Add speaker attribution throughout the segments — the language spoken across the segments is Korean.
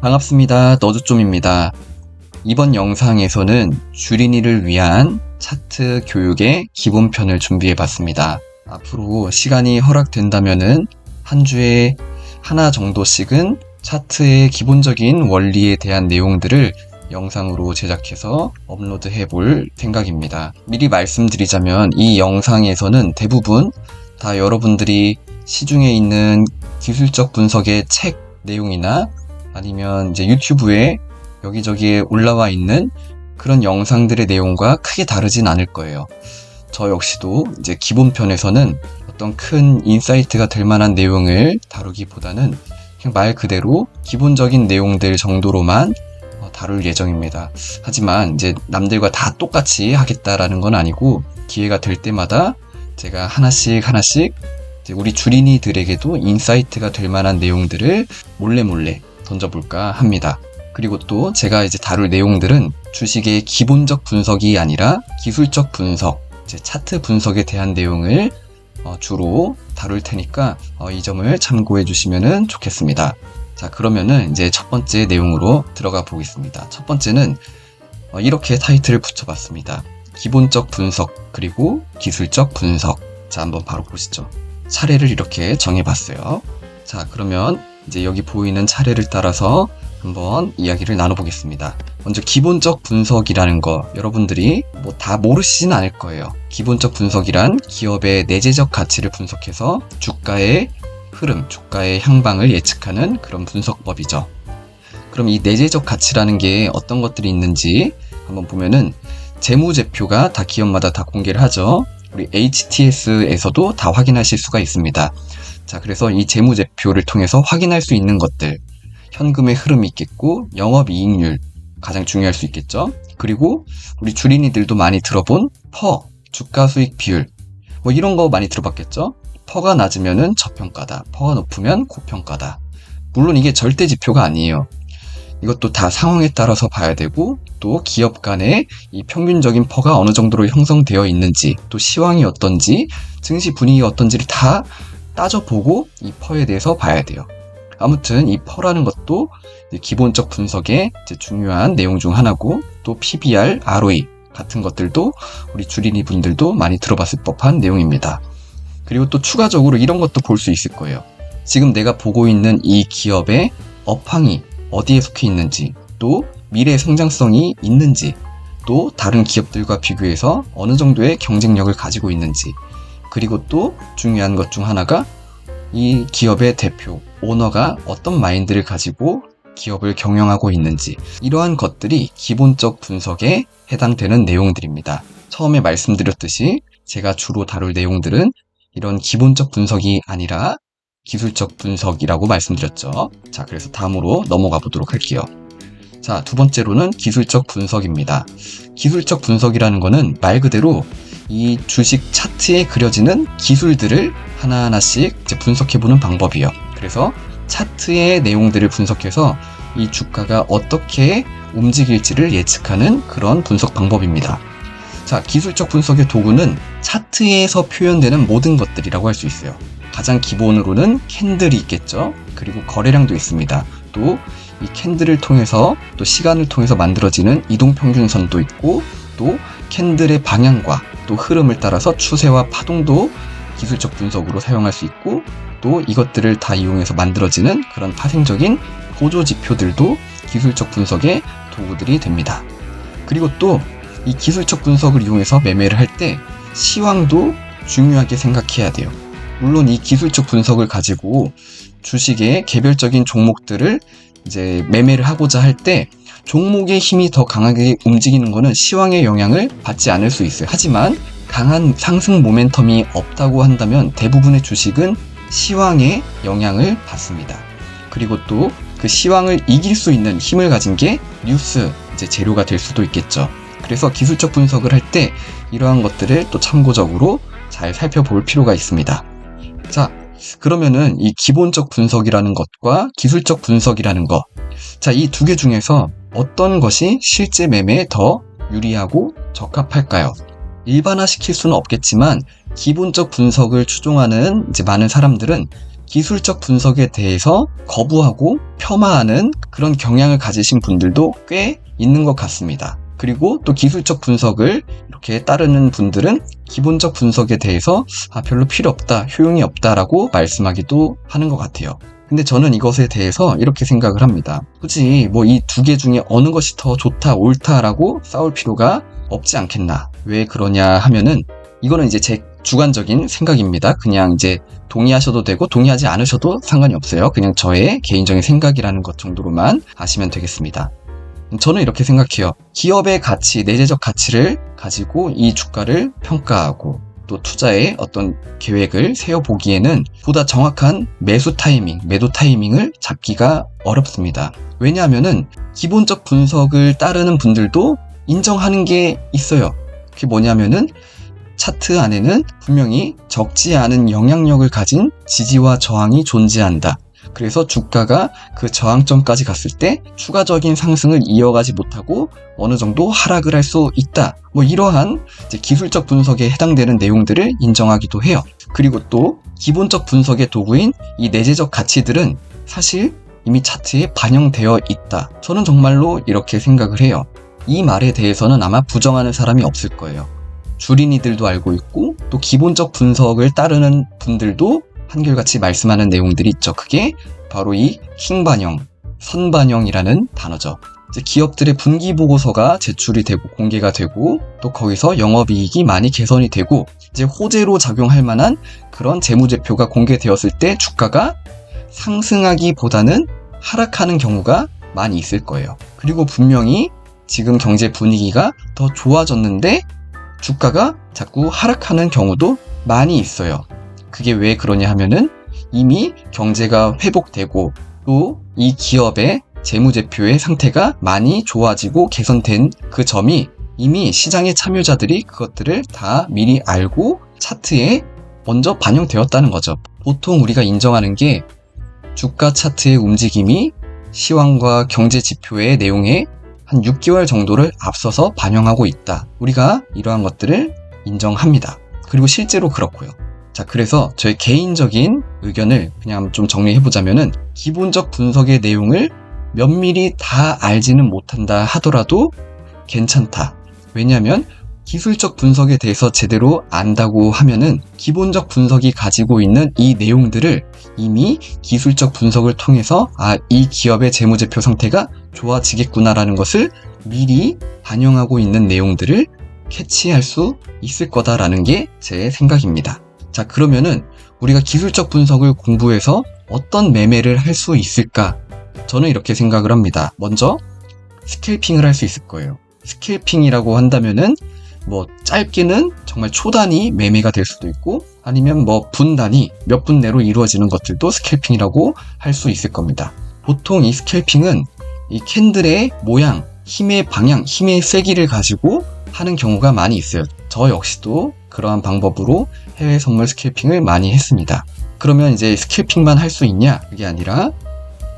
Speaker 1: 반갑습니다. 너드좀입니다. 이번 영상에서는 주린이를 위한 차트 교육의 기본편을 준비해봤습니다. 앞으로 시간이 허락된다면은 한 주에 하나 정도씩은 차트의 기본적인 원리에 대한 내용들을 영상으로 제작해서 업로드해 볼 생각입니다. 미리 말씀드리자면 이 영상에서는 대부분 다 여러분들이 시중에 있는 기술적 분석의 책 내용이나 아니면 이제 유튜브에 여기저기에 올라와 있는 그런 영상들의 내용과 크게 다르진 않을 거예요. 저 역시도 이제 기본편에서는 어떤 큰 인사이트가 될 만한 내용을 다루기보다는 그냥 말 그대로 기본적인 내용들 정도로만 다룰 예정입니다. 하지만 이제 남들과 다 똑같이 하겠다라는 건 아니고 기회가 될 때마다 제가 하나씩 우리 주린이들에게도 인사이트가 될 만한 내용들을 몰래 던져볼까 합니다. 그리고 또 제가 이제 다룰 내용들은 주식의 기본적 분석이 아니라 기술적 분석, 이제 차트 분석에 대한 내용을 주로 다룰 테니까 이 점을 참고해 주시면 좋겠습니다. 자, 그러면은 이제 첫 번째 내용으로 들어가 보겠습니다. 첫 번째는 이렇게 타이틀을 붙여봤습니다. 기본적 분석 그리고 기술적 분석. 자, 한번 바로 보시죠. 차례를 이렇게 정해봤어요. 자, 그러면 이제 여기 보이는 차례를 따라서 한번 이야기를 나눠보겠습니다. 먼저 기본적 분석이라는 거 여러분들이 뭐 다 모르시진 않을 거예요. 기본적 분석이란 기업의 내재적 가치를 분석해서 주가의 흐름, 주가의 향방을 예측하는 그런 분석법이죠. 그럼 이 내재적 가치라는 게 어떤 것들이 있는지 한번 보면은 재무제표가 다 기업마다 다 공개를 하죠. 우리 HTS에서도 다 확인하실 수가 있습니다. 자, 그래서 이 재무제표를 통해서 확인할 수 있는 것들, 현금의 흐름이 있겠고 영업이익률 가장 중요할 수 있겠죠. 그리고 우리 주린이들도 많이 들어본 퍼, 주가수익 비율, 뭐 이런 거 많이 들어봤겠죠. 퍼가 낮으면은 저평가다, 퍼가 높으면 고평가다. 물론 이게 절대 지표가 아니에요. 이것도 다 상황에 따라서 봐야 되고 또 기업 간의 이 평균적인 퍼가 어느 정도로 형성되어 있는지 또 시황이 어떤지 증시 분위기가 어떤지를 다 따져보고 이 퍼에 대해서 봐야 돼요. 아무튼 이 퍼라는 것도 기본적 분석의 중요한 내용 중 하나고 또 PBR, ROE 같은 것들도 우리 주린이 분들도 많이 들어봤을 법한 내용입니다. 그리고 또 추가적으로 이런 것도 볼 수 있을 거예요. 지금 내가 보고 있는 이 기업의 업황이 어디에 속해 있는지, 또 미래 성장성이 있는지, 또 다른 기업들과 비교해서 어느 정도의 경쟁력을 가지고 있는지, 그리고 또 중요한 것 중 하나가 이 기업의 대표, 오너가 어떤 마인드를 가지고 기업을 경영하고 있는지, 이러한 것들이 기본적 분석에 해당되는 내용들입니다. 처음에 말씀드렸듯이 제가 주로 다룰 내용들은 이런 기본적 분석이 아니라 기술적 분석이라고 말씀드렸죠. 자, 그래서 다음으로 넘어가 보도록 할게요. 자, 두 번째로는 기술적 분석입니다. 기술적 분석이라는 거는 말 그대로 이 주식 차트에 그려지는 기술들을 하나하나씩 이제 분석해보는 방법이에요. 그래서 차트의 내용들을 분석해서 이 주가가 어떻게 움직일지를 예측하는 그런 분석 방법입니다. 자, 기술적 분석의 도구는 차트에서 표현되는 모든 것들이라고 할 수 있어요. 가장 기본으로는 캔들이 있겠죠. 그리고 거래량도 있습니다. 또 이 캔들을 통해서 또 시간을 통해서 만들어지는 이동평균선도 있고 또 캔들의 방향과 또 흐름을 따라서 추세와 파동도 기술적 분석으로 사용할 수 있고 또 이것들을 다 이용해서 만들어지는 그런 파생적인 보조지표들도 기술적 분석의 도구들이 됩니다. 그리고 또 이 기술적 분석을 이용해서 매매를 할 때 시황도 중요하게 생각해야 돼요. 물론 이 기술적 분석을 가지고 주식의 개별적인 종목들을 이제 매매를 하고자 할 때 종목의 힘이 더 강하게 움직이는 것은 시황의 영향을 받지 않을 수 있어요. 하지만 강한 상승 모멘텀이 없다고 한다면 대부분의 주식은 시황의 영향을 받습니다. 그리고 또 그 시황을 이길 수 있는 힘을 가진 게 뉴스 이제 재료가 될 수도 있겠죠. 그래서 기술적 분석을 할 때 이러한 것들을 또 참고적으로 잘 살펴볼 필요가 있습니다. 자, 그러면은 이 기본적 분석이라는 것과 기술적 분석이라는 것, 자, 이 두 개 중에서 어떤 것이 실제 매매에 더 유리하고 적합할까요? 일반화시킬 수는 없겠지만 기본적 분석을 추종하는 이제 많은 사람들은 기술적 분석에 대해서 거부하고 폄하하는 그런 경향을 가지신 분들도 꽤 있는 것 같습니다. 그리고 또 기술적 분석을 이렇게 따르는 분들은 기본적 분석에 대해서 별로 필요 없다, 효용이 없다라고 말씀하기도 하는 것 같아요. 근데 저는 이것에 대해서 이렇게 생각을 합니다. 굳이 뭐 이 두 개 중에 어느 것이 더 좋다, 옳다라고 싸울 필요가 없지 않겠나. 왜 그러냐 하면은 이거는 이제 제 주관적인 생각입니다. 그냥 이제 동의하셔도 되고 동의하지 않으셔도 상관이 없어요. 그냥 저의 개인적인 생각이라는 것 정도로만 아시면 되겠습니다. 저는 이렇게 생각해요. 기업의 가치, 내재적 가치를 가지고 이 주가를 평가하고 또 투자의 어떤 계획을 세워보기에는 보다 정확한 매수 타이밍, 매도 타이밍을 잡기가 어렵습니다. 왜냐하면은 기본적 분석을 따르는 분들도 인정하는 게 있어요. 그게 뭐냐면은 차트 안에는 분명히 적지 않은 영향력을 가진 지지와 저항이 존재한다. 그래서 주가가 그 저항점까지 갔을 때 추가적인 상승을 이어가지 못하고 어느 정도 하락을 할 수 있다. 뭐 이러한 이제 기술적 분석에 해당되는 내용들을 인정하기도 해요. 그리고 또 기본적 분석의 도구인 이 내재적 가치들은 사실 이미 차트에 반영되어 있다. 저는 정말로 이렇게 생각을 해요. 이 말에 대해서는 아마 부정하는 사람이 없을 거예요. 주린이들도 알고 있고 또 기본적 분석을 따르는 분들도 한결같이 말씀하는 내용들이 있죠. 그게 바로 이 킹반영, 선반영이라는 단어죠. 이제 기업들의 분기 보고서가 제출이 되고 공개가 되고 또 거기서 영업이익이 많이 개선이 되고 이제 호재로 작용할 만한 그런 재무제표가 공개되었을 때 주가가 상승하기보다는 하락하는 경우가 많이 있을 거예요. 그리고 분명히 지금 경제 분위기가 더 좋아졌는데 주가가 자꾸 하락하는 경우도 많이 있어요. 그게 왜 그러냐 하면은 이미 경제가 회복되고 또 이 기업의 재무제표의 상태가 많이 좋아지고 개선된 그 점이 이미 시장의 참여자들이 그것들을 다 미리 알고 차트에 먼저 반영되었다는 거죠. 보통 우리가 인정하는 게 주가 차트의 움직임이 시황과 경제 지표의 내용에 한 6개월 정도를 앞서서 반영하고 있다. 우리가 이러한 것들을 인정합니다. 그리고 실제로 그렇고요. 자, 그래서 저의 개인적인 의견을 그냥 좀 정리해보자면은 기본적 분석의 내용을 면밀히 다 알지는 못한다 하더라도 괜찮다. 왜냐하면 기술적 분석에 대해서 제대로 안다고 하면은 기본적 분석이 가지고 있는 이 내용들을 이미 기술적 분석을 통해서 이 기업의 재무제표 상태가 좋아지겠구나라는 것을 미리 반영하고 있는 내용들을 캐치할 수 있을 거다라는 게 제 생각입니다. 자, 그러면은 우리가 기술적 분석을 공부해서 어떤 매매를 할 수 있을까? 저는 이렇게 생각을 합니다. 먼저 스캘핑을 할 수 있을 거예요. 스캘핑이라고 한다면은 뭐 짧게는 정말 초단위 매매가 될 수도 있고 아니면 뭐 분단위 몇 분 내로 이루어지는 것들도 스캘핑이라고 할 수 있을 겁니다. 보통 이 스캘핑은 이 캔들의 모양, 힘의 방향, 힘의 세기를 가지고 하는 경우가 많이 있어요. 저 역시도 그러한 방법으로 해외 선물 스캘핑을 많이 했습니다. 그러면 이제 스캘핑만 할 수 있냐? 그게 아니라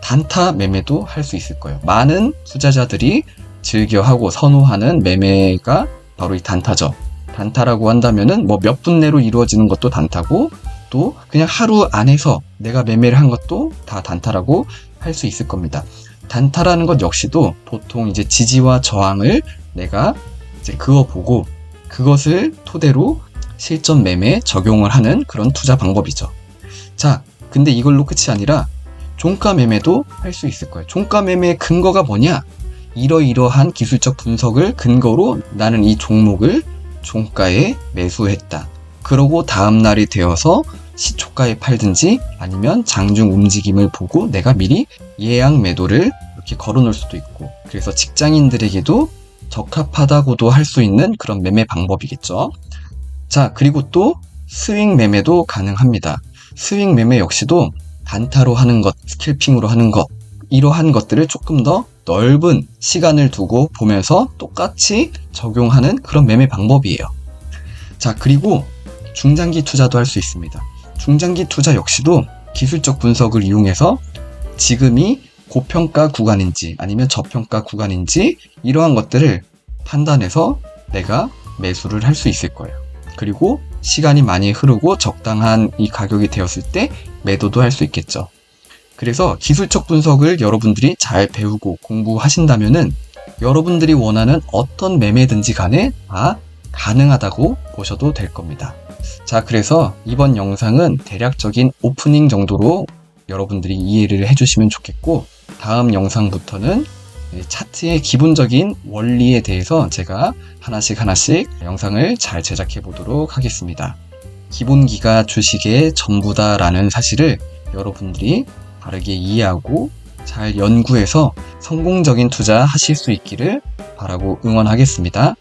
Speaker 1: 단타 매매도 할 수 있을 거예요. 많은 투자자들이 즐겨하고 선호하는 매매가 바로 이 단타죠. 단타라고 한다면은 뭐 몇 분 내로 이루어지는 것도 단타고 또 그냥 하루 안에서 내가 매매를 한 것도 다 단타라고 할 수 있을 겁니다. 단타라는 것 역시도 보통 이제 지지와 저항을 내가 이제 그어보고 그것을 토대로 실전 매매에 적용을 하는 그런 투자 방법이죠. 자, 근데 이걸로 끝이 아니라 종가 매매도 할 수 있을 거예요. 종가 매매의 근거가 뭐냐? 이러이러한 기술적 분석을 근거로 나는 이 종목을 종가에 매수했다. 그러고 다음 날이 되어서 시초가에 팔든지 아니면 장중 움직임을 보고 내가 미리 예약 매도를 이렇게 걸어놓을 수도 있고 그래서 직장인들에게도 적합하다고도 할 수 있는 그런 매매 방법이겠죠. 자, 그리고 또 스윙 매매도 가능합니다. 스윙 매매 역시도 단타로 하는 것, 스캘핑으로 하는 것 이러한 것들을 조금 더 넓은 시간을 두고 보면서 똑같이 적용하는 그런 매매 방법이에요. 자, 그리고 중장기 투자도 할 수 있습니다. 중장기 투자 역시도 기술적 분석을 이용해서 지금이 고평가 구간인지 아니면 저평가 구간인지 이러한 것들을 판단해서 내가 매수를 할 수 있을 거예요. 그리고 시간이 많이 흐르고 적당한 이 가격이 되었을 때 매도도 할 수 있겠죠. 그래서 기술적 분석을 여러분들이 잘 배우고 공부하신다면은 여러분들이 원하는 어떤 매매든지 간에 다 가능하다고 보셔도 될 겁니다. 자, 그래서 이번 영상은 대략적인 오프닝 정도로 여러분들이 이해를 해주시면 좋겠고, 다음 영상부터는 차트의 기본적인 원리에 대해서 제가 하나씩 영상을 잘 제작해 보도록 하겠습니다. 기본기가 주식의 전부다라는 사실을 여러분들이 바르게 이해하고 잘 연구해서 성공적인 투자 하실 수 있기를 바라고 응원하겠습니다.